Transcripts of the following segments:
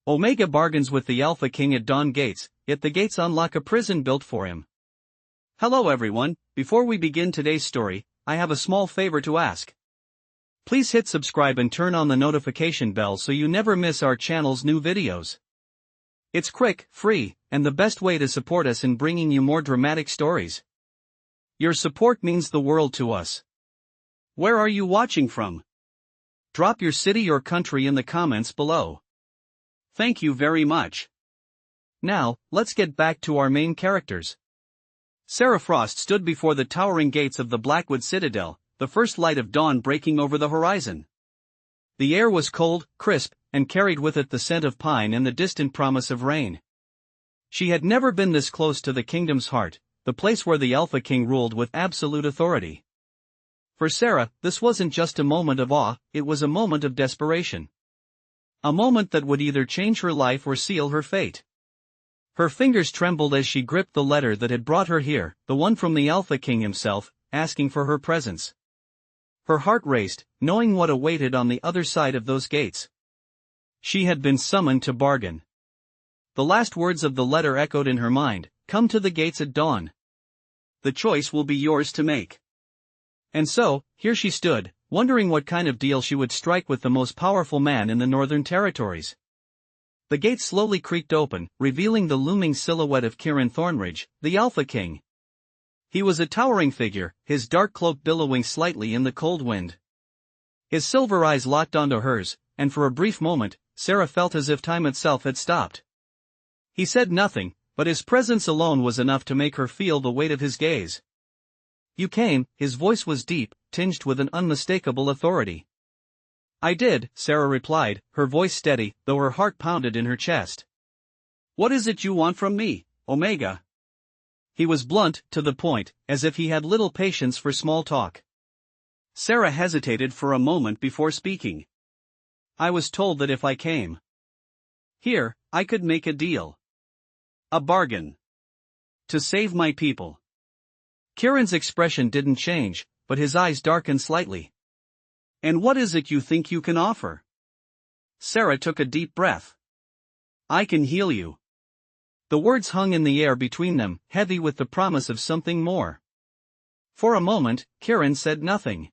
Omega bargains with the Alpha King at dawn gates, yet the gates unlock a prison built for him. Hello everyone, before we begin today's story, I have a small favor to ask. Please hit subscribe and turn on the notification bell so you never miss our channel's new videos. It's quick, free, and the best way to support us in bringing you more dramatic stories. Your support means the world to us. Where are you watching from? Drop your city or country in the comments below. Thank you very much. Now, let's get back to our main characters. Sarah Frost stood before the towering gates of the Blackwood Citadel, the first light of dawn breaking over the horizon. The air was cold, crisp, and carried with it the scent of pine and the distant promise of rain. She had never been this close to the kingdom's heart, the place where the Alpha King ruled with absolute authority. For Sarah, this wasn't just a moment of awe, it was a moment of desperation. A moment that would either change her life or seal her fate. Her fingers trembled as she gripped the letter that had brought her here, the one from the Alpha King himself, asking for her presence. Her heart raced, knowing what awaited on the other side of those gates. She had been summoned to bargain. The last words of the letter echoed in her mind, "Come to the gates at dawn. The choice will be yours to make." And so, here she stood, wondering what kind of deal she would strike with the most powerful man in the Northern Territories. The gates slowly creaked open, revealing the looming silhouette of Kieran Thornridge, the Alpha King. He was a towering figure, his dark cloak billowing slightly in the cold wind. His silver eyes locked onto hers, and for a brief moment, Sarah felt as if time itself had stopped. He said nothing, but his presence alone was enough to make her feel the weight of his gaze. "You came," his voice was deep, tinged with an unmistakable authority. "I did," Sarah replied, her voice steady, though her heart pounded in her chest. "What is it you want from me, Omega?" He was blunt, to the point, as if he had little patience for small talk. Sarah hesitated for a moment before speaking. "I was told that if I came here, I could make a deal. A bargain. To save my people." Kieran's expression didn't change, but his eyes darkened slightly. "And what is it you think you can offer?" Sarah took a deep breath. "I can heal you." The words hung in the air between them, heavy with the promise of something more. For a moment, Kieran said nothing.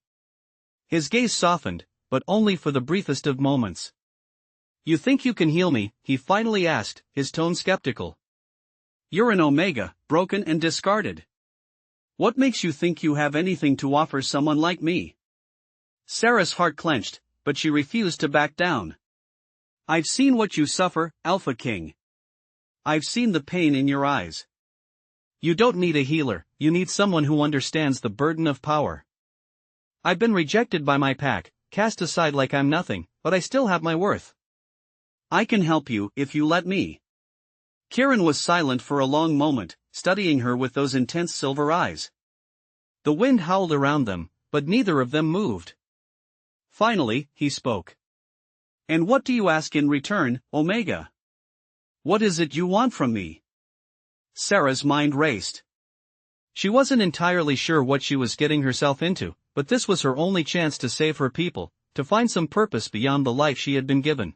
His gaze softened, but only for the briefest of moments. "You think you can heal me?" he finally asked, his tone skeptical. "You're an Omega, broken and discarded. What makes you think you have anything to offer someone like me?" Sarah's heart clenched, but she refused to back down. "I've seen what you suffer, Alpha King. I've seen the pain in your eyes. You don't need a healer, you need someone who understands the burden of power. I've been rejected by my pack, cast aside like I'm nothing, but I still have my worth. I can help you if you let me." Kieran was silent for a long moment, studying her with those intense silver eyes. The wind howled around them, but neither of them moved. Finally, he spoke. "And what do you ask in return, Omega? What is it you want from me?" Sarah's mind raced. She wasn't entirely sure what she was getting herself into, but this was her only chance to save her people, to find some purpose beyond the life she had been given.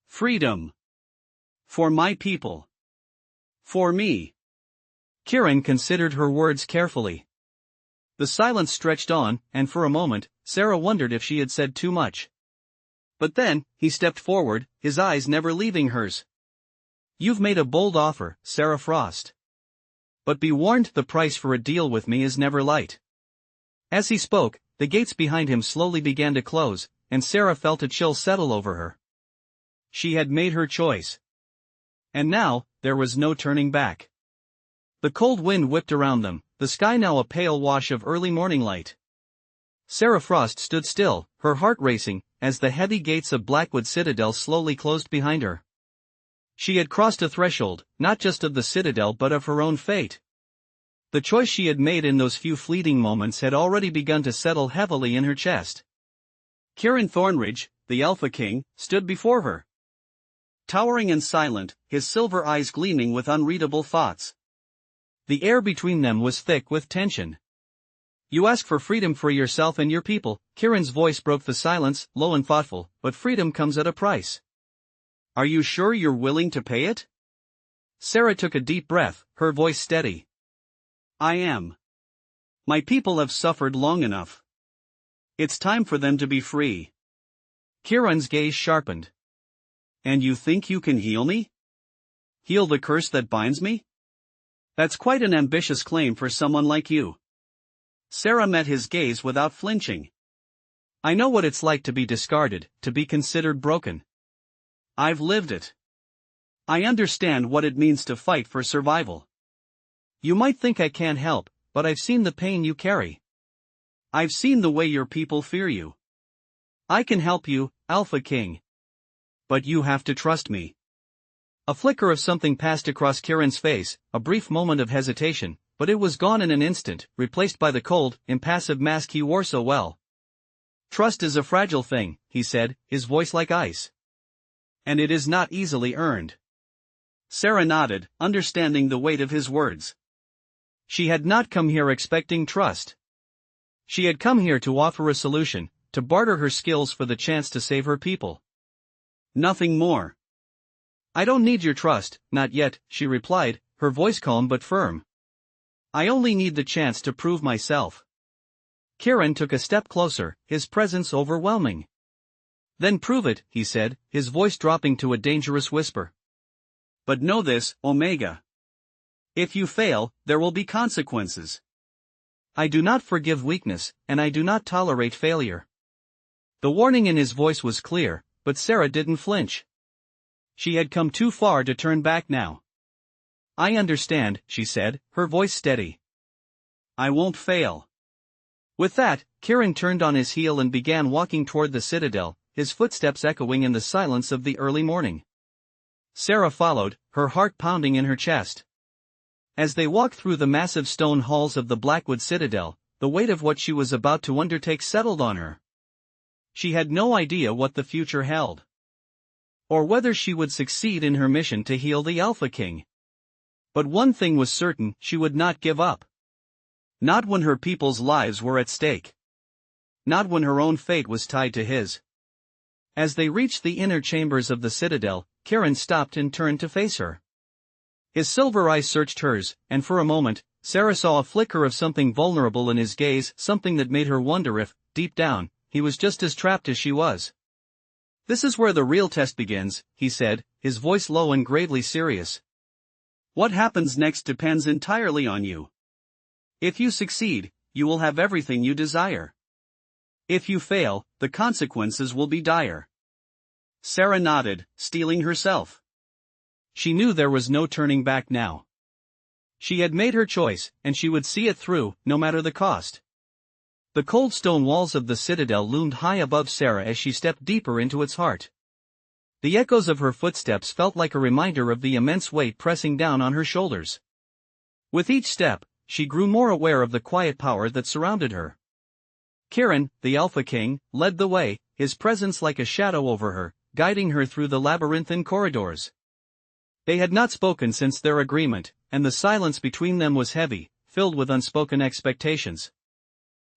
"Freedom. For my people. For me." Kieran considered her words carefully. The silence stretched on, and for a moment, Sarah wondered if she had said too much. But then, he stepped forward, his eyes never leaving hers. "You've made a bold offer, Sarah Frost. But be warned, the price for a deal with me is never light." As he spoke, the gates behind him slowly began to close, and Sarah felt a chill settle over her. She had made her choice. And now, there was no turning back. The cold wind whipped around them, the sky now a pale wash of early morning light. Sarah Frost stood still, her heart racing, as the heavy gates of Blackwood Citadel slowly closed behind her. She had crossed a threshold, not just of the Citadel but of her own fate. The choice she had made in those few fleeting moments had already begun to settle heavily in her chest. Kieran Thornridge, the Alpha King, stood before her. Towering and silent, his silver eyes gleaming with unreadable thoughts. The air between them was thick with tension. "You ask for freedom for yourself and your people," Kieran's voice broke the silence, low and thoughtful, "but freedom comes at a price. Are you sure you're willing to pay it? Sarah took a deep breath, her voice steady. I am. My people have suffered long enough. It's time for them to be free. Kieran's gaze sharpened. And you think you can heal me? Heal the curse that binds me? That's quite an ambitious claim for someone like you. Sarah met his gaze without flinching. I know what it's like to be discarded, to be considered broken. I've lived it. I understand what it means to fight for survival. You might think I can't help, but I've seen the pain you carry. I've seen the way your people fear you. I can help you, Alpha King. But you have to trust me. A flicker of something passed across Kieran's face, a brief moment of hesitation, but it was gone in an instant, replaced by the cold, impassive mask he wore so well. Trust is a fragile thing, he said, his voice like ice. And it is not easily earned. Sarah nodded, understanding the weight of his words. She had not come here expecting trust. She had come here to offer a solution, to barter her skills for the chance to save her people. Nothing more. I don't need your trust, not yet, she replied, her voice calm but firm. I only need the chance to prove myself. Kieran took a step closer, his presence overwhelming. Then prove it, he said, his voice dropping to a dangerous whisper. But know this, Omega. If you fail, there will be consequences. I do not forgive weakness, and I do not tolerate failure. The warning in his voice was clear, but Sarah didn't flinch. She had come too far to turn back now. I understand, she said, her voice steady. I won't fail. With that, Kieran turned on his heel and began walking toward the citadel, his footsteps echoing in the silence of the early morning. Sarah followed, her heart pounding in her chest. As they walked through the massive stone halls of the Blackwood Citadel, the weight of what she was about to undertake settled on her. She had no idea what the future held. Or whether she would succeed in her mission to heal the Alpha King. But one thing was certain, she would not give up. Not when her people's lives were at stake. Not when her own fate was tied to his. As they reached the inner chambers of the citadel, Kieran stopped and turned to face her. His silver eyes searched hers, and for a moment, Sarah saw a flicker of something vulnerable in his gaze, something that made her wonder if, deep down, he was just as trapped as she was. This is where the real test begins, he said, his voice low and gravely serious. What happens next depends entirely on you. If you succeed, you will have everything you desire. If you fail, the consequences will be dire. Sarah nodded, steeling herself. She knew there was no turning back now. She had made her choice, and she would see it through, no matter the cost. The cold stone walls of the citadel loomed high above Sarah as she stepped deeper into its heart. The echoes of her footsteps felt like a reminder of the immense weight pressing down on her shoulders. With each step, she grew more aware of the quiet power that surrounded her. Kieran, the Alpha King, led the way, his presence like a shadow over her, guiding her through the labyrinthine corridors. They had not spoken since their agreement, and the silence between them was heavy, filled with unspoken expectations.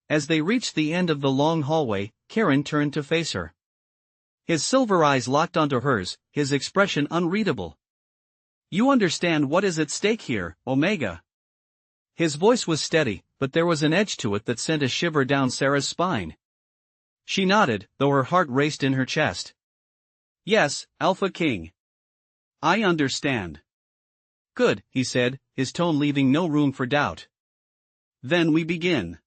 As they reached the end of the long hallway, Kieran turned to face her. His silver eyes locked onto hers, his expression unreadable. You understand what is at stake here, Omega. His voice was steady, but there was an edge to it that sent a shiver down Sarah's spine. She nodded, though her heart raced in her chest. Yes, Alpha King. I understand. Good, he said, his tone leaving no room for doubt. Then we begin.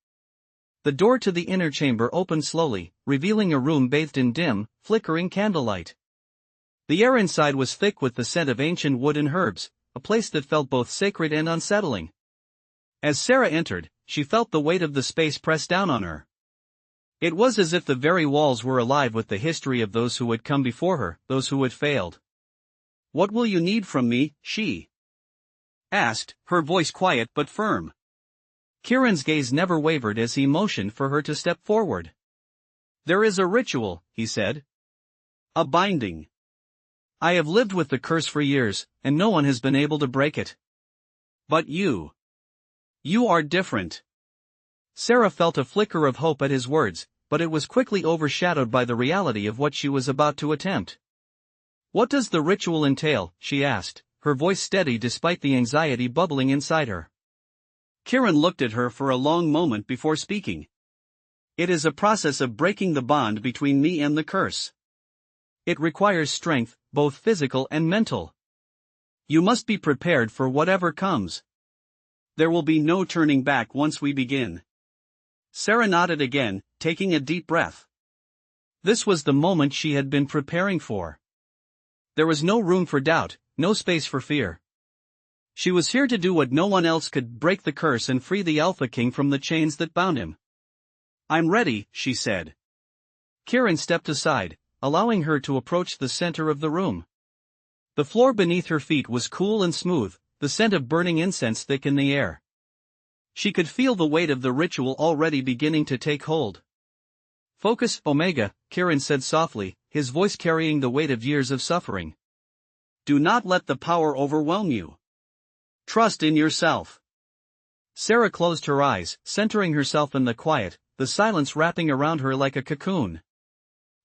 The door to the inner chamber opened slowly, revealing a room bathed in dim, flickering candlelight. The air inside was thick with the scent of ancient wood and herbs, a place that felt both sacred and unsettling. As Sarah entered, she felt the weight of the space press down on her. It was as if the very walls were alive with the history of those who had come before her, those who had failed. What will you need from me, she asked, her voice quiet but firm. Kieran's gaze never wavered as he motioned for her to step forward. There is a ritual, he said. A binding. I have lived with the curse for years, and no one has been able to break it. But you. You are different. Sarah felt a flicker of hope at his words, but it was quickly overshadowed by the reality of what she was about to attempt. What does the ritual entail? She asked, her voice steady despite the anxiety bubbling inside her. Kieran looked at her for a long moment before speaking. It is a process of breaking the bond between me and the curse. It requires strength, both physical and mental. You must be prepared for whatever comes. There will be no turning back once we begin. Sarah nodded again, taking a deep breath. This was the moment she had been preparing for. There was no room for doubt, no space for fear. She was here to do what no one else could: break the curse and free the Alpha King from the chains that bound him. I'm ready, she said. Kieran stepped aside, allowing her to approach the center of the room. The floor beneath her feet was cool and smooth, the scent of burning incense thick in the air. She could feel the weight of the ritual already beginning to take hold. Focus, Omega, Kieran said softly, his voice carrying the weight of years of suffering. Do not let the power overwhelm you. Trust in yourself. Sarah closed her eyes, centering herself in the quiet, the silence wrapping around her like a cocoon.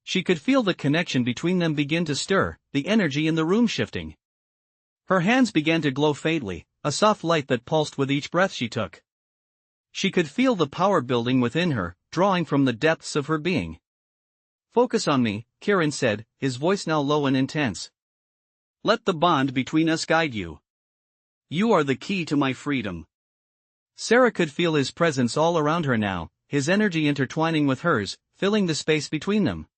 She could feel the connection between them begin to stir, the energy in the room shifting. Her hands began to glow faintly, a soft light that pulsed with each breath she took. She could feel the power building within her, drawing from the depths of her being. Focus on me, Kieran said, his voice now low and intense. Let the bond between us guide you. You are the key to my freedom. Sarah could feel his presence all around her now, his energy intertwining with hers, filling the space between them.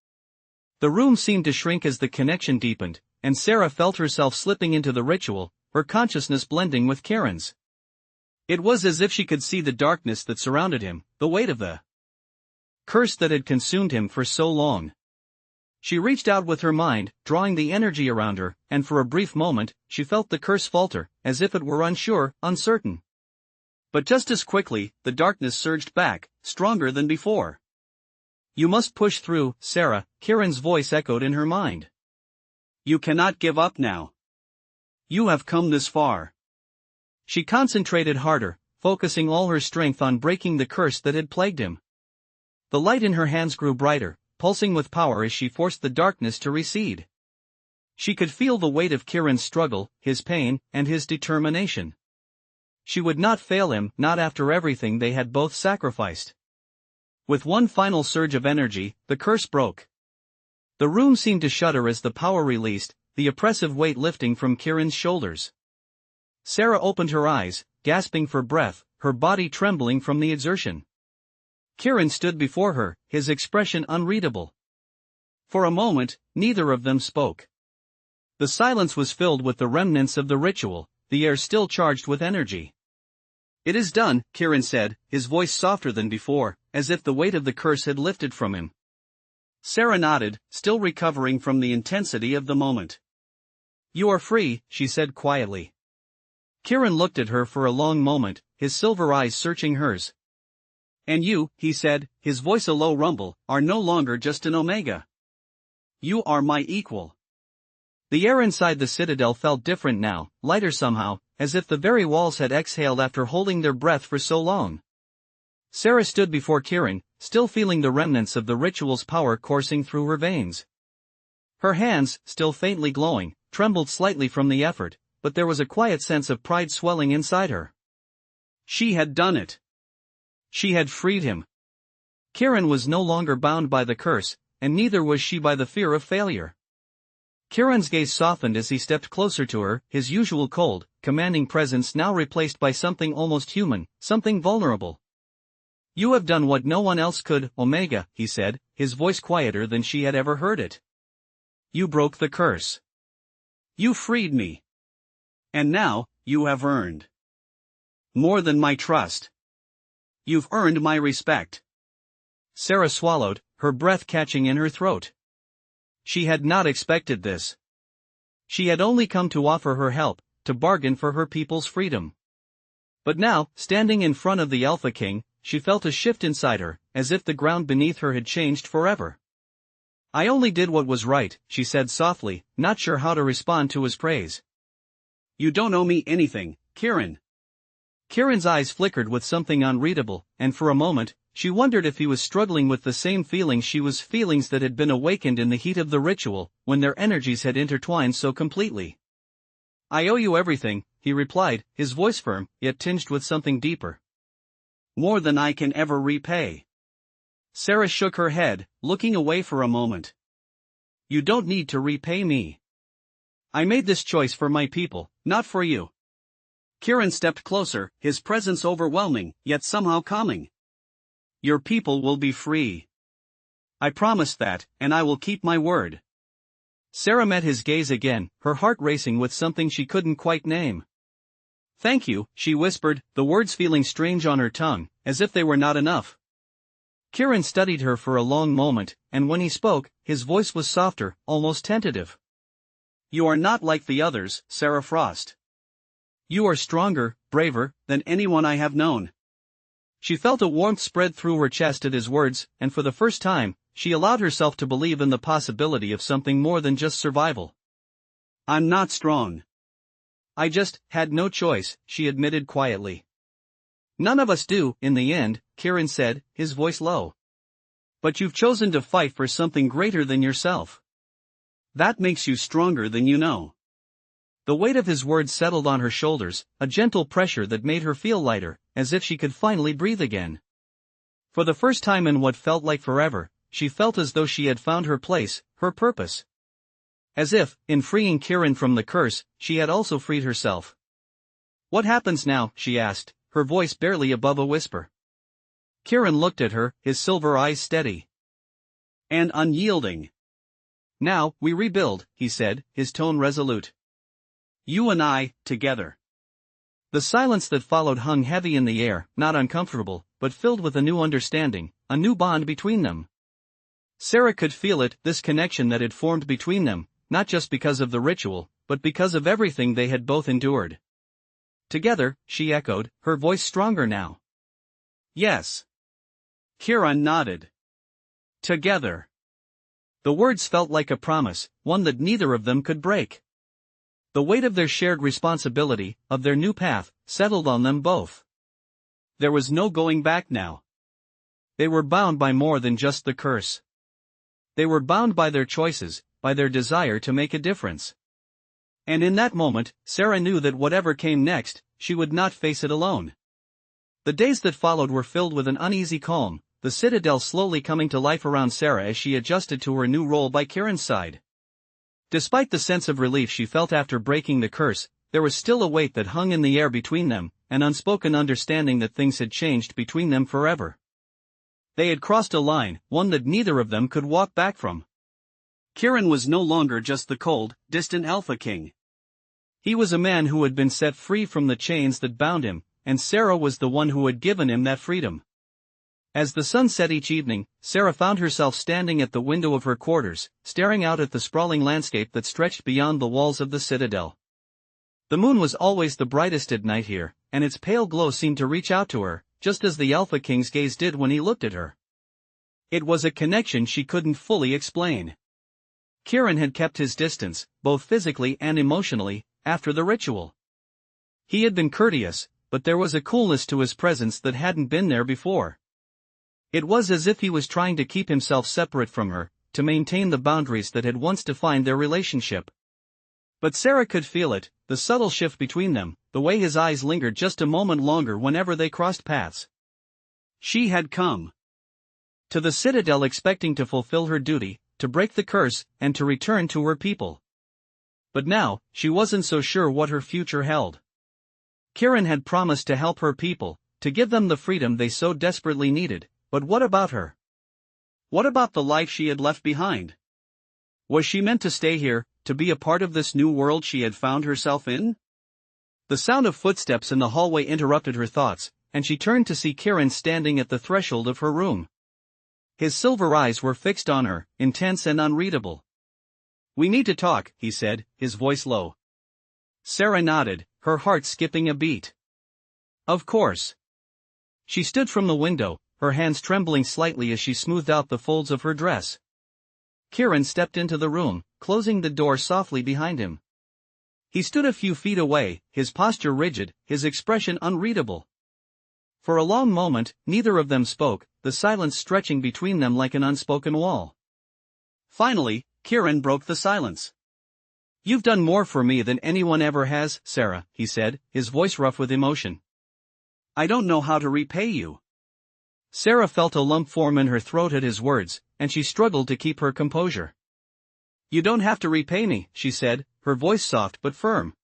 The room seemed to shrink as the connection deepened, and Sarah felt herself slipping into the ritual, her consciousness blending with Kieran's. It was as if she could see the darkness that surrounded him, the weight of the curse that had consumed him for so long. She reached out with her mind, drawing the energy around her, and for a brief moment, she felt the curse falter, as if it were unsure, uncertain. But just as quickly, the darkness surged back, stronger than before. You must push through, Sarah, Kieran's voice echoed in her mind. You cannot give up now. You have come this far. She concentrated harder, focusing all her strength on breaking the curse that had plagued him. The light in her hands grew brighter, pulsing with power as she forced the darkness to recede. She could feel the weight of Kieran's struggle, his pain, and his determination. She would not fail him, not after everything they had both sacrificed. With one final surge of energy, the curse broke. The room seemed to shudder as the power released, the oppressive weight lifting from Kieran's shoulders. Sarah opened her eyes, gasping for breath, her body trembling from the exertion. Kieran stood before her, his expression unreadable. For a moment, neither of them spoke. The silence was filled with the remnants of the ritual, the air still charged with energy. It is done, Kieran said, his voice softer than before, as if the weight of the curse had lifted from him. Sarah nodded, still recovering from the intensity of the moment. You are free, she said quietly. Kieran looked at her for a long moment, his silver eyes searching hers. And you, he said, his voice a low rumble, are no longer just an Omega. You are my equal. The air inside the citadel felt different now, lighter somehow, as if the very walls had exhaled after holding their breath for so long. Sarah stood before Kieran, still feeling the remnants of the ritual's power coursing through her veins. Her hands, still faintly glowing, trembled slightly from the effort, but there was a quiet sense of pride swelling inside her. She had done it. She had freed him. Kieran was no longer bound by the curse, and neither was she by the fear of failure. Kieran's gaze softened as he stepped closer to her, his usual cold, commanding presence now replaced by something almost human, something vulnerable. You have done what no one else could, Omega, he said, his voice quieter than she had ever heard it. You broke the curse. You freed me. And now, you have earned more than my trust. You've earned my respect. Sarah swallowed, her breath catching in her throat. She had not expected this. She had only come to offer her help, to bargain for her people's freedom. But now, standing in front of the Alpha King, she felt a shift inside her, as if the ground beneath her had changed forever. I only did what was right, she said softly, not sure how to respond to his praise. You don't owe me anything, Kieran. Kieran's eyes flickered with something unreadable, and for a moment, she wondered if he was struggling with the same feelings that had been awakened in the heat of the ritual, when their energies had intertwined so completely. "I owe you everything," he replied, his voice firm, yet tinged with something deeper. "More than I can ever repay." Sarah shook her head, looking away for a moment. "You don't need to repay me. I made this choice for my people, not for you." Kieran stepped closer, his presence overwhelming, yet somehow calming. "Your people will be free. I promised that, and I will keep my word." Sarah met his gaze again, her heart racing with something she couldn't quite name. "Thank you," she whispered, the words feeling strange on her tongue, as if they were not enough. Kieran studied her for a long moment, and when he spoke, his voice was softer, almost tentative. "You are not like the others, Sarah Frost. You are stronger, braver, than anyone I have known." She felt a warmth spread through her chest at his words, and for the first time, she allowed herself to believe in the possibility of something more than just survival. "I'm not strong. I just had no choice," she admitted quietly. "None of us do, in the end," Kieran said, his voice low. "But you've chosen to fight for something greater than yourself. That makes you stronger than you know." The weight of his words settled on her shoulders, a gentle pressure that made her feel lighter, as if she could finally breathe again. For the first time in what felt like forever, she felt as though she had found her place, her purpose. As if, in freeing Kieran from the curse, she had also freed herself. "What happens now?" she asked, her voice barely above a whisper. Kieran looked at her, his silver eyes steady and unyielding. "Now, we rebuild," he said, his tone resolute. "You and I, together." The silence that followed hung heavy in the air, not uncomfortable, but filled with a new understanding, a new bond between them. Sarah could feel it, this connection that had formed between them, not just because of the ritual, but because of everything they had both endured. "Together," she echoed, her voice stronger now. "Yes." Kieran nodded. "Together." The words felt like a promise, one that neither of them could break. The weight of their shared responsibility, of their new path, settled on them both. There was no going back now. They were bound by more than just the curse. They were bound by their choices, by their desire to make a difference. And in that moment, Sarah knew that whatever came next, she would not face it alone. The days that followed were filled with an uneasy calm, the citadel slowly coming to life around Sarah as she adjusted to her new role by Kieran's side. Despite the sense of relief she felt after breaking the curse, there was still a weight that hung in the air between them, an unspoken understanding that things had changed between them forever. They had crossed a line, one that neither of them could walk back from. Kieran was no longer just the cold, distant Alpha King. He was a man who had been set free from the chains that bound him, and Sarah was the one who had given him that freedom. As the sun set each evening, Sarah found herself standing at the window of her quarters, staring out at the sprawling landscape that stretched beyond the walls of the citadel. The moon was always the brightest at night here, and its pale glow seemed to reach out to her, just as the Alpha King's gaze did when he looked at her. It was a connection she couldn't fully explain. Kieran had kept his distance, both physically and emotionally, after the ritual. He had been courteous, but there was a coolness to his presence that hadn't been there before. It was as if he was trying to keep himself separate from her, to maintain the boundaries that had once defined their relationship. But Sarah could feel it, the subtle shift between them, the way his eyes lingered just a moment longer whenever they crossed paths. She had come to the citadel expecting to fulfill her duty, to break the curse, and to return to her people. But now, she wasn't so sure what her future held. Kieran had promised to help her people, to give them the freedom they so desperately needed, but what about her? What about the life she had left behind? Was she meant to stay here, to be a part of this new world she had found herself in? The sound of footsteps in the hallway interrupted her thoughts, and she turned to see Kieran standing at the threshold of her room. His silver eyes were fixed on her, intense and unreadable. "We need to talk," he said, his voice low. Sarah nodded, her heart skipping a beat. "Of course." She stood from the window, her hands trembling slightly as she smoothed out the folds of her dress. Kieran stepped into the room, closing the door softly behind him. He stood a few feet away, his posture rigid, his expression unreadable. For a long moment, neither of them spoke, the silence stretching between them like an unspoken wall. Finally, Kieran broke the silence. "You've done more for me than anyone ever has, Sarah," he said, his voice rough with emotion. "I don't know how to repay you." Sarah felt a lump form in her throat at his words, and she struggled to keep her composure. "You don't have to repay me," she said, her voice soft but firm.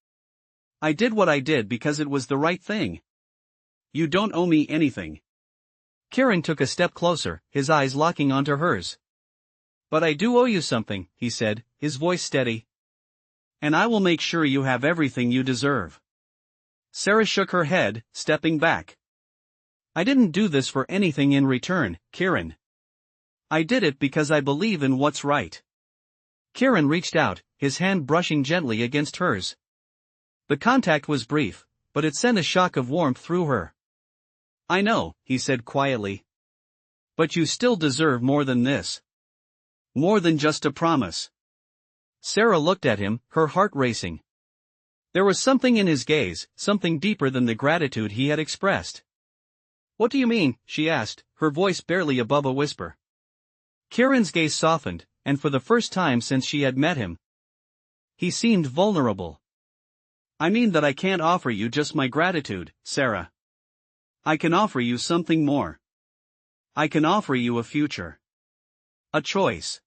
"I did what I did because it was the right thing. You don't owe me anything." Kieran took a step closer, his eyes locking onto hers. "But I do owe you something," he said, his voice steady. "And I will make sure you have everything you deserve." Sarah shook her head, stepping back. "I didn't do this for anything in return, Kieran. I did it because I believe in what's right." Kieran reached out, his hand brushing gently against hers. The contact was brief, but it sent a shock of warmth through her. "I know," he said quietly. "But you still deserve more than this. More than just a promise." Sarah looked at him, her heart racing. There was something in his gaze, something deeper than the gratitude he had expressed. "What do you mean?" she asked, her voice barely above a whisper. Kieran's gaze softened, and for the first time since she had met him, he seemed vulnerable. "I mean that I can't offer you just my gratitude, Sarah. I can offer you something more. I can offer you a future. A choice."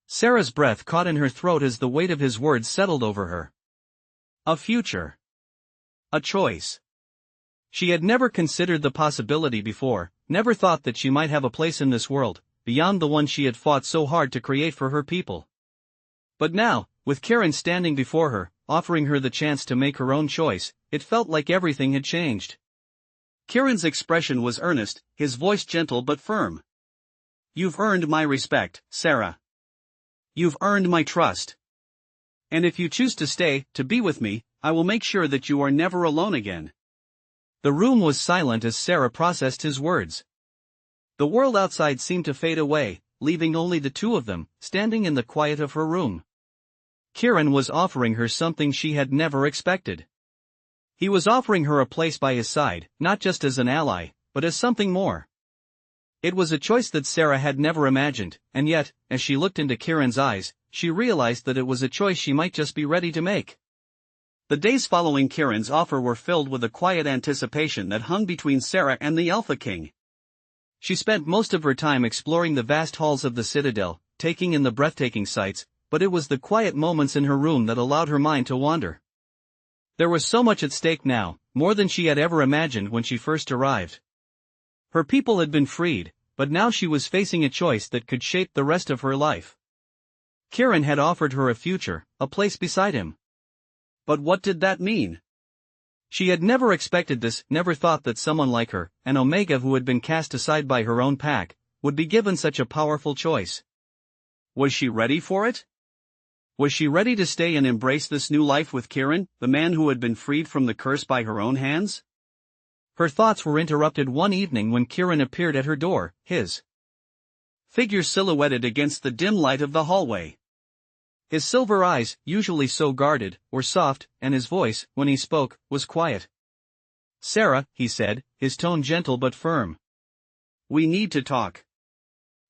Sarah's breath caught in her throat as the weight of his words settled over her. A future. A choice. She had never considered the possibility before, never thought that she might have a place in this world, beyond the one she had fought so hard to create for her people. But now, with Kieran standing before her, offering her the chance to make her own choice, it felt like everything had changed. Kieran's expression was earnest, his voice gentle but firm. "You've earned my respect, Sarah. You've earned my trust. And if you choose to stay, to be with me, I will make sure that you are never alone again." The room was silent as Sarah processed his words. The world outside seemed to fade away, leaving only the two of them, standing in the quiet of her room. Kieran was offering her something she had never expected. He was offering her a place by his side, not just as an ally, but as something more. It was a choice that Sarah had never imagined, and yet, as she looked into Kieran's eyes, she realized that it was a choice she might just be ready to make. The days following Kieran's offer were filled with a quiet anticipation that hung between Sarah and the Alpha King. She spent most of her time exploring the vast halls of the Citadel, taking in the breathtaking sights, but it was the quiet moments in her room that allowed her mind to wander. There was so much at stake now, more than she had ever imagined when she first arrived. Her people had been freed, but now she was facing a choice that could shape the rest of her life. Kieran had offered her a future, a place beside him. But what did that mean? She had never expected this, never thought that someone like her, an Omega who had been cast aside by her own pack, would be given such a powerful choice. Was she ready for it? Was she ready to stay and embrace this new life with Kieran, the man who had been freed from the curse by her own hands? Her thoughts were interrupted one evening when Kieran appeared at her door, his figure silhouetted against the dim light of the hallway. His silver eyes, usually so guarded, were soft, and his voice, when he spoke, was quiet. "Sarah," he said, his tone gentle but firm. "We need to talk."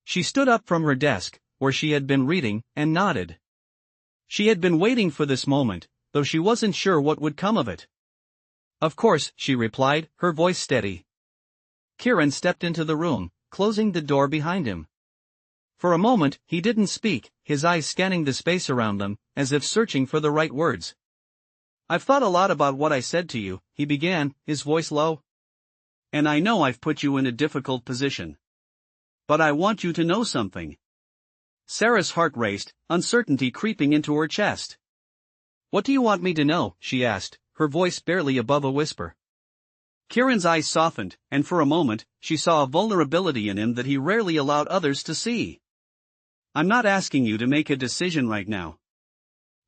She stood up from her desk, where she had been reading, and nodded. She had been waiting for this moment, though she wasn't sure what would come of it. "Of course," she replied, her voice steady. Kieran stepped into the room, closing the door behind him. For a moment, he didn't speak, his eyes scanning the space around them, as if searching for the right words. "I've thought a lot about what I said to you," he began, his voice low. "And I know I've put you in a difficult position. But I want you to know something." Sarah's heart raced, uncertainty creeping into her chest. "What do you want me to know?" she asked, her voice barely above a whisper. Kieran's eyes softened, and for a moment, she saw a vulnerability in him that he rarely allowed others to see. "I'm not asking you to make a decision right now.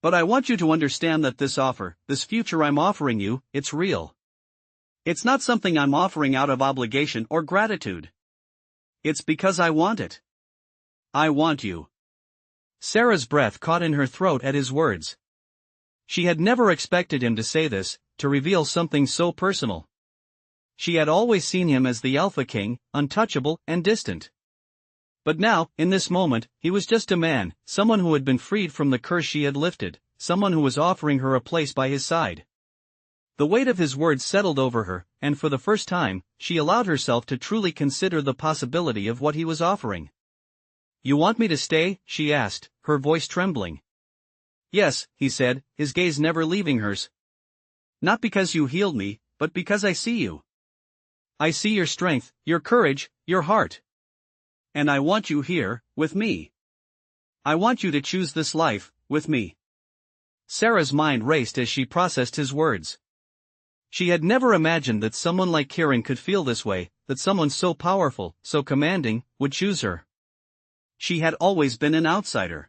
But I want you to understand that this offer, this future I'm offering you, it's real. It's not something I'm offering out of obligation or gratitude. It's because I want it. I want you." Sarah's breath caught in her throat at his words. She had never expected him to say this, to reveal something so personal. She had always seen him as the Alpha King, untouchable and distant. But now, in this moment, he was just a man, someone who had been freed from the curse she had lifted, someone who was offering her a place by his side. The weight of his words settled over her, and for the first time, she allowed herself to truly consider the possibility of what he was offering. "You want me to stay?" she asked, her voice trembling. "Yes," he said, his gaze never leaving hers. "Not because you healed me, but because I see you. I see your strength, your courage, your heart. And I want you here, with me. I want you to choose this life, with me." Sarah's mind raced as she processed his words. She had never imagined that someone like Kieran could feel this way, that someone so powerful, so commanding, would choose her. She had always been an outsider.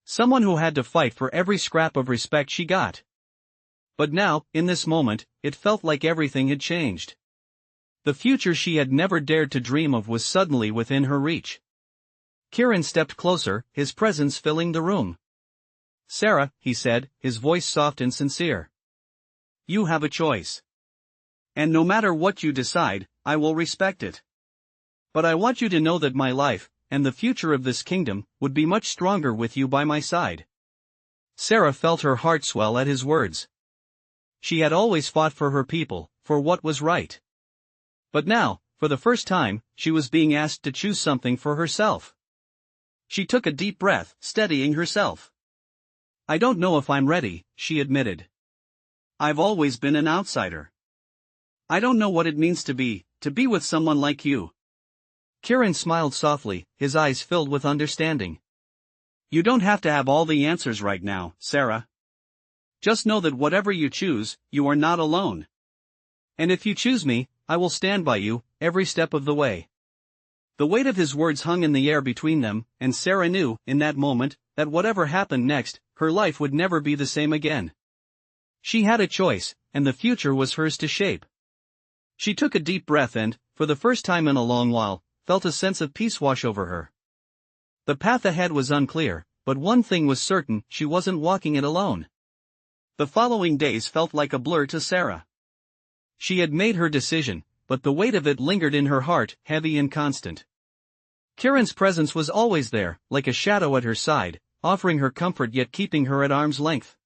Someone who had to fight for every scrap of respect she got. But now, in this moment, it felt like everything had changed. The future she had never dared to dream of was suddenly within her reach. Kieran stepped closer, his presence filling the room. "Sarah," he said, his voice soft and sincere. "You have a choice. And no matter what you decide, I will respect it. But I want you to know that my life, and the future of this kingdom, would be much stronger with you by my side." Sarah felt her heart swell at his words. She had always fought for her people, for what was right. But now, for the first time, she was being asked to choose something for herself. She took a deep breath, steadying herself. "I don't know if I'm ready," she admitted. "I've always been an outsider. I don't know what it means to be with someone like you." Kieran smiled softly, his eyes filled with understanding. "You don't have to have all the answers right now, Sarah. Just know that whatever you choose, you are not alone. And if you choose me, I will stand by you, every step of the way." The weight of his words hung in the air between them, and Sarah knew, in that moment, that whatever happened next, her life would never be the same again. She had a choice, and the future was hers to shape. She took a deep breath and, for the first time in a long while, felt a sense of peace wash over her. The path ahead was unclear, but one thing was certain: she wasn't walking it alone. The following days felt like a blur to Sarah. She had made her decision, but the weight of it lingered in her heart, heavy and constant. Kieran's presence was always there, like a shadow at her side, offering her comfort yet keeping her at arm's length.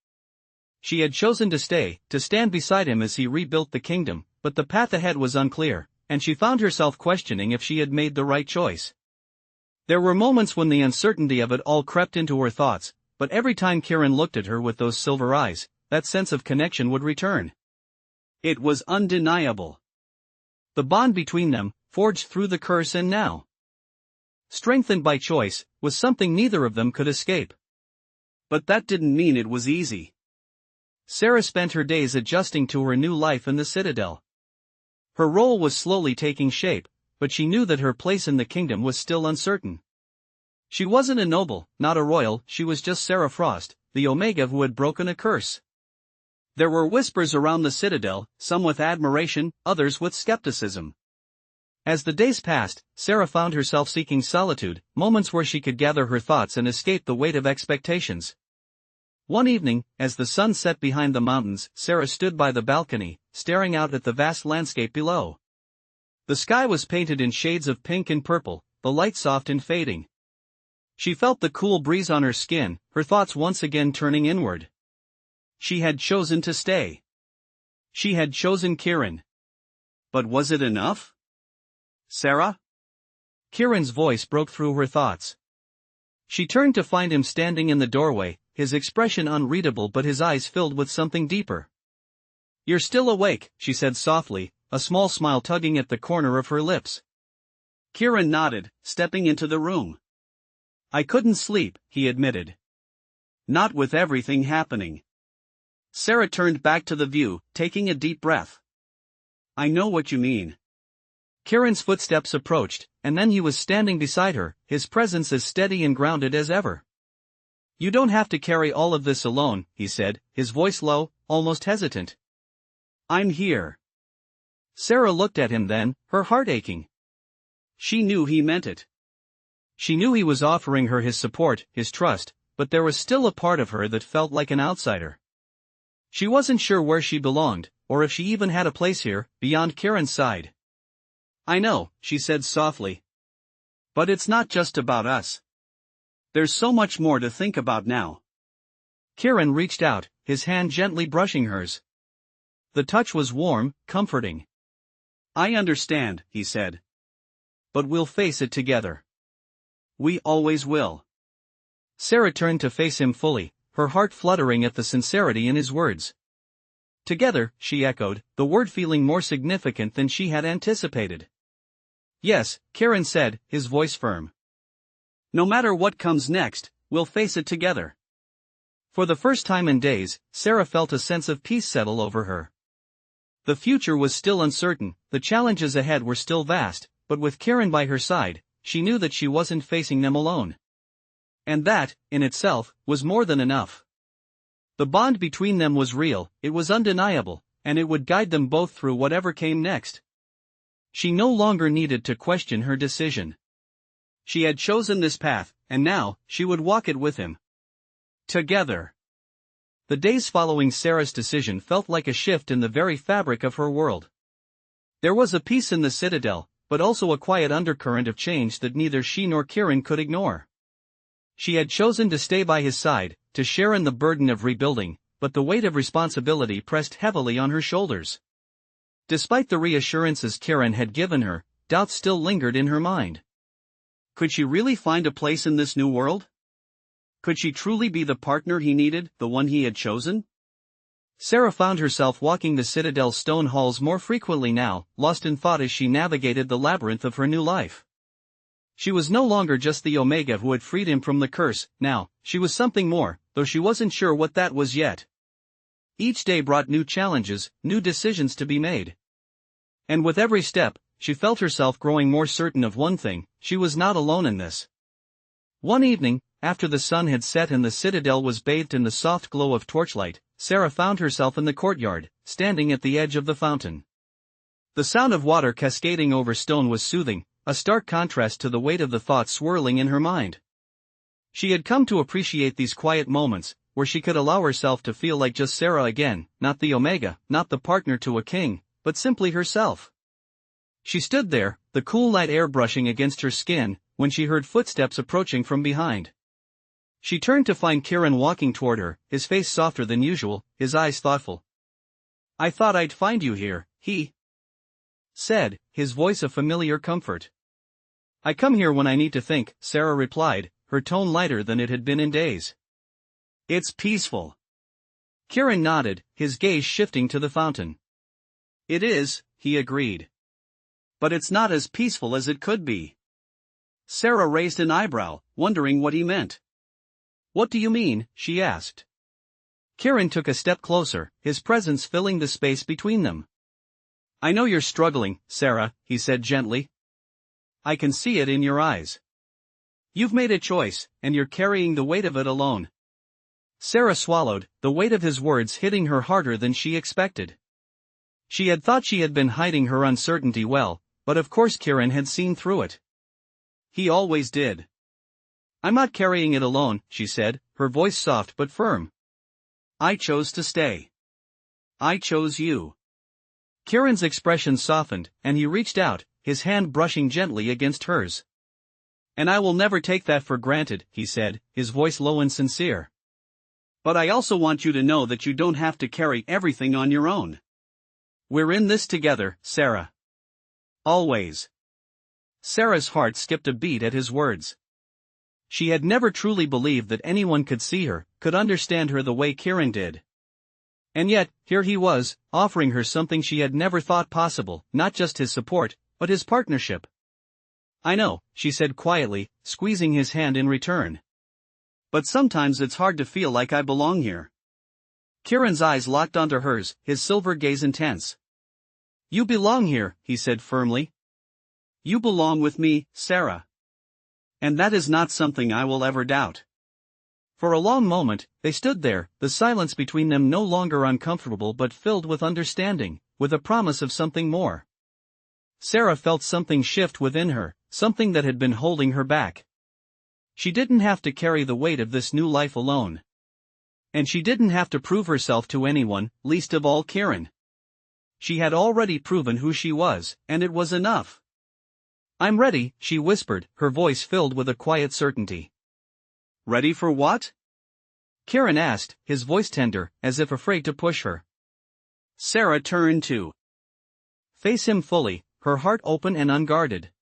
She had chosen to stay, to stand beside him as he rebuilt the kingdom, but the path ahead was unclear, and she found herself questioning if she had made the right choice. There were moments when the uncertainty of it all crept into her thoughts, but every time Kieran looked at her with those silver eyes, that sense of connection would return. It was undeniable. The bond between them, forged through the curse and now strengthened by choice, was something neither of them could escape. But that didn't mean it was easy. Sarah spent her days adjusting to her new life in the Citadel. Her role was slowly taking shape, but she knew that her place in the kingdom was still uncertain. She wasn't a noble, not a royal, she was just Sarah Frost, the Omega who had broken a curse. There were whispers around the Citadel, some with admiration, others with skepticism. As the days passed, Sarah found herself seeking solitude, moments where she could gather her thoughts and escape the weight of expectations. One evening, as the sun set behind the mountains, Sarah stood by the balcony, staring out at the vast landscape below. The sky was painted in shades of pink and purple, the light soft and fading. She felt the cool breeze on her skin, her thoughts once again turning inward. She had chosen to stay. She had chosen Kieran. But was it enough? "Sarah?" Kieran's voice broke through her thoughts. She turned to find him standing in the doorway, his expression unreadable but his eyes filled with something deeper. "You're still awake," she said softly, a small smile tugging at the corner of her lips. Kieran nodded, stepping into the room. "I couldn't sleep," he admitted. "Not with everything happening." Sarah turned back to the view, taking a deep breath. "I know what you mean." Kieran's footsteps approached, and then he was standing beside her, his presence as steady and grounded as ever. "You don't have to carry all of this alone," he said, his voice low, almost hesitant. "I'm here." Sarah looked at him then, her heart aching. She knew he meant it. She knew he was offering her his support, his trust, but there was still a part of her that felt like an outsider. She wasn't sure where she belonged, or if she even had a place here, beyond Karen's side. I know, she said softly. But it's not just about us. There's so much more to think about now. Karen reached out, his hand gently brushing hers. The touch was warm, comforting. I understand, he said. But we'll face it together. We always will. Sarah turned to face him fully, her heart fluttering at the sincerity in his words. Together, she echoed, the word feeling more significant than she had anticipated. Yes, Karen said, his voice firm. No matter what comes next, we'll face it together. For the first time in days, Sarah felt a sense of peace settle over her. The future was still uncertain, the challenges ahead were still vast, but with Karen by her side, she knew that she wasn't facing them alone. And that, in itself, was more than enough. The bond between them was real, it was undeniable, and it would guide them both through whatever came next. She no longer needed to question her decision. She had chosen this path, and now, she would walk it with him. Together. The days following Sarah's decision felt like a shift in the very fabric of her world. There was a peace in the citadel, but also a quiet undercurrent of change that neither she nor Kieran could ignore. She had chosen to stay by his side, to share in the burden of rebuilding, but the weight of responsibility pressed heavily on her shoulders. Despite the reassurances Kieran had given her, doubts still lingered in her mind. Could she really find a place in this new world? Could she truly be the partner he needed, the one he had chosen? Sarah found herself walking the citadel's stone halls more frequently now, lost in thought as she navigated the labyrinth of her new life. She was no longer just the Omega who had freed him from the curse, now, she was something more, though she wasn't sure what that was yet. Each day brought new challenges, new decisions to be made. And with every step, she felt herself growing more certain of one thing, she was not alone in this. One evening, after the sun had set and the citadel was bathed in the soft glow of torchlight, Sarah found herself in the courtyard, standing at the edge of the fountain. The sound of water cascading over stone was soothing, a stark contrast to the weight of the thoughts swirling in her mind. She had come to appreciate these quiet moments, where she could allow herself to feel like just Sarah again, not the Omega, not the partner to a king, but simply herself. She stood there, the cool night air brushing against her skin, when she heard footsteps approaching from behind. She turned to find Kieran walking toward her, his face softer than usual, his eyes thoughtful. I thought I'd find you here, he said, his voice a familiar comfort. I come here when I need to think, Sarah replied, her tone lighter than it had been in days. It's peaceful. Kieran nodded, his gaze shifting to the fountain. It is, he agreed. But it's not as peaceful as it could be. Sarah raised an eyebrow, wondering what he meant. What do you mean? She asked. Kieran took a step closer, his presence filling the space between them. I know you're struggling, Sarah, he said gently. I can see it in your eyes. You've made a choice, and you're carrying the weight of it alone. Sarah swallowed, the weight of his words hitting her harder than she expected. She had thought she had been hiding her uncertainty well, but of course Kieran had seen through it. He always did. I'm not carrying it alone, she said, her voice soft but firm. I chose to stay. I chose you. Kieran's expression softened, and he reached out, his hand brushing gently against hers. And I will never take that for granted, he said, his voice low and sincere. But I also want you to know that you don't have to carry everything on your own. We're in this together, Sarah. Always. Sarah's heart skipped a beat at his words. She had never truly believed that anyone could see her, could understand her the way Kieran did. And yet, here he was, offering her something she had never thought possible, not just his support, but his partnership. I know, she said quietly, squeezing his hand in return. But sometimes it's hard to feel like I belong here. Kieran's eyes locked onto hers, his silver gaze intense. You belong here, he said firmly. You belong with me, Sarah. And that is not something I will ever doubt. For a long moment, they stood there, the silence between them no longer uncomfortable but filled with understanding, with a promise of something more. Sarah felt something shift within her, something that had been holding her back. She didn't have to carry the weight of this new life alone. And she didn't have to prove herself to anyone, least of all Kieran. She had already proven who she was, and it was enough. "I'm ready," she whispered, her voice filled with a quiet certainty. "Ready for what?" Kieran asked, his voice tender, as if afraid to push her. Sarah turned to face him fully, her heart open and unguarded.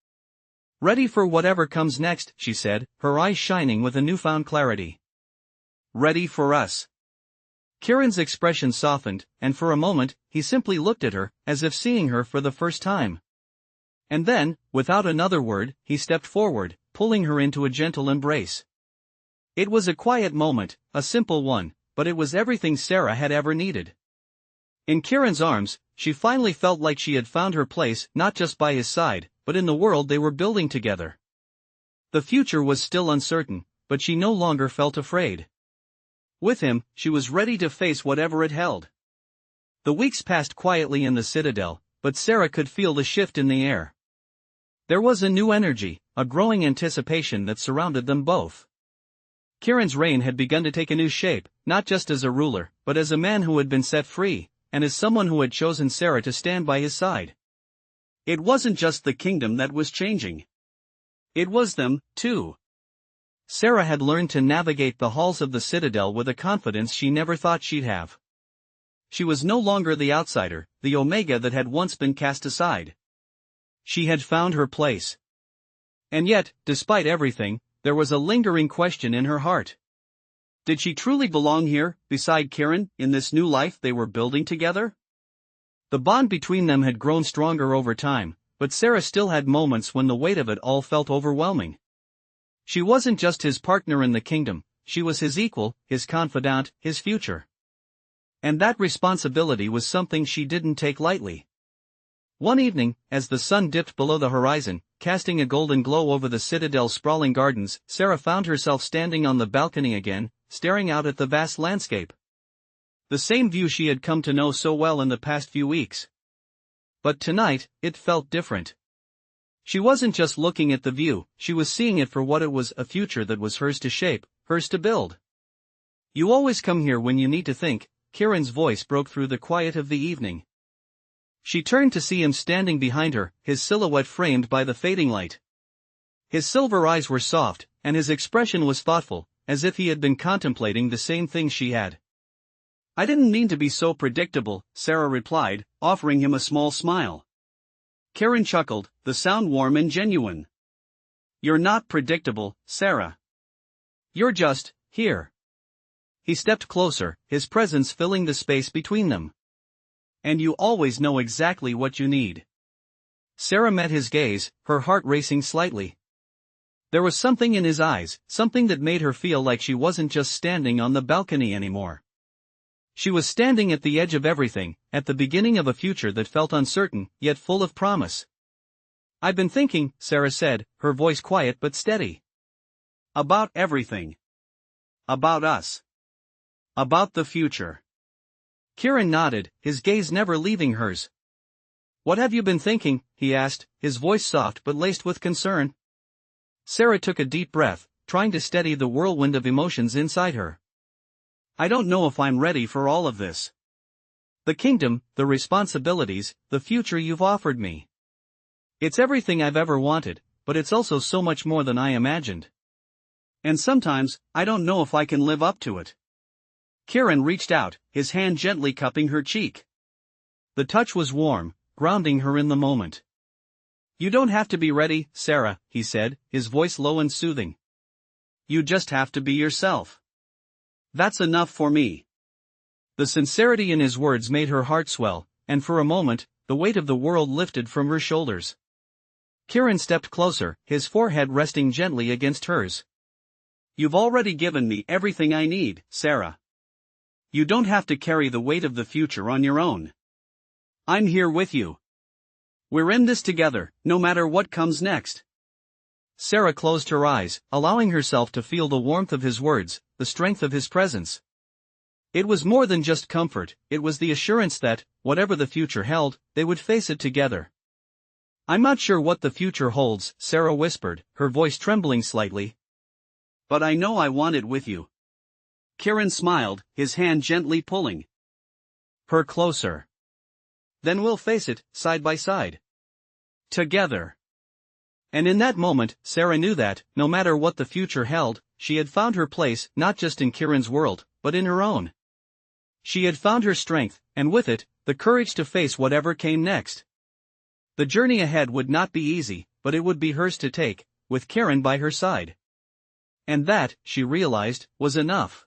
"Ready for whatever comes next," she said, her eyes shining with a newfound clarity. "Ready for us." Kieran's expression softened, and for a moment, he simply looked at her, as if seeing her for the first time. And then, without another word, he stepped forward, pulling her into a gentle embrace. It was a quiet moment, a simple one, but it was everything Sarah had ever needed. In Kieran's arms, she finally felt like she had found her place, not just by his side, but in the world they were building together. The future was still uncertain, but she no longer felt afraid. With him, she was ready to face whatever it held. The weeks passed quietly in the citadel, but Sarah could feel the shift in the air. There was a new energy, a growing anticipation that surrounded them both. Kieran's reign had begun to take a new shape, not just as a ruler, but as a man who had been set free, and as someone who had chosen Sarah to stand by his side. It wasn't just the kingdom that was changing. It was them, too. Sarah had learned to navigate the halls of the citadel with a confidence she never thought she'd have. She was no longer the outsider, the Omega that had once been cast aside. She had found her place. And yet, despite everything, there was a lingering question in her heart. Did she truly belong here, beside Kieran, in this new life they were building together? The bond between them had grown stronger over time, but Sarah still had moments when the weight of it all felt overwhelming. She wasn't just his partner in the kingdom, she was his equal, his confidant, his future. And that responsibility was something she didn't take lightly. One evening, as the sun dipped below the horizon, casting a golden glow over the citadel's sprawling gardens, Sarah found herself standing on the balcony again, staring out at the vast landscape. The same view she had come to know so well in the past few weeks. But tonight, it felt different. She wasn't just looking at the view, she was seeing it for what it was, a future that was hers to shape, hers to build. "You always come here when you need to think," Kieran's voice broke through the quiet of the evening. She turned to see him standing behind her, his silhouette framed by the fading light. His silver eyes were soft, and his expression was thoughtful, as if he had been contemplating the same things she had. "I didn't mean to be so predictable," Sarah replied, offering him a small smile. Kieran chuckled, the sound warm and genuine. "You're not predictable, Sarah. You're just here." He stepped closer, his presence filling the space between them. "And you always know exactly what you need." Sarah met his gaze, her heart racing slightly. There was something in his eyes, something that made her feel like she wasn't just standing on the balcony anymore. She was standing at the edge of everything, at the beginning of a future that felt uncertain, yet full of promise. "I've been thinking," Sarah said, her voice quiet but steady. "About everything. About us. About the future." Kieran nodded, his gaze never leaving hers. "What have you been thinking?" he asked, his voice soft but laced with concern. Sarah took a deep breath, trying to steady the whirlwind of emotions inside her. "I don't know if I'm ready for all of this. The kingdom, the responsibilities, the future you've offered me. It's everything I've ever wanted, but it's also so much more than I imagined. And sometimes, I don't know if I can live up to it." Kieran reached out, his hand gently cupping her cheek. The touch was warm, grounding her in the moment. "You don't have to be ready, Sarah," he said, his voice low and soothing. "You just have to be yourself. That's enough for me." The sincerity in his words made her heart swell, and for a moment, the weight of the world lifted from her shoulders. Kieran stepped closer, his forehead resting gently against hers. "You've already given me everything I need, Sarah. You don't have to carry the weight of the future on your own. I'm here with you. We're in this together, no matter what comes next." Sarah closed her eyes, allowing herself to feel the warmth of his words, the strength of his presence. It was more than just comfort, it was the assurance that, whatever the future held, they would face it together. "I'm not sure what the future holds," Sarah whispered, her voice trembling slightly. "But I know I want it with you." Kieran smiled, his hand gently pulling her closer. Then we'll face it, side by side. Together. And in that moment, Sarah knew that, no matter what the future held, she had found her place not just in Kieran's world, but in her own. She had found her strength, and with it, the courage to face whatever came next. The journey ahead would not be easy, but it would be hers to take, with Kieran by her side. And that, she realized, was enough.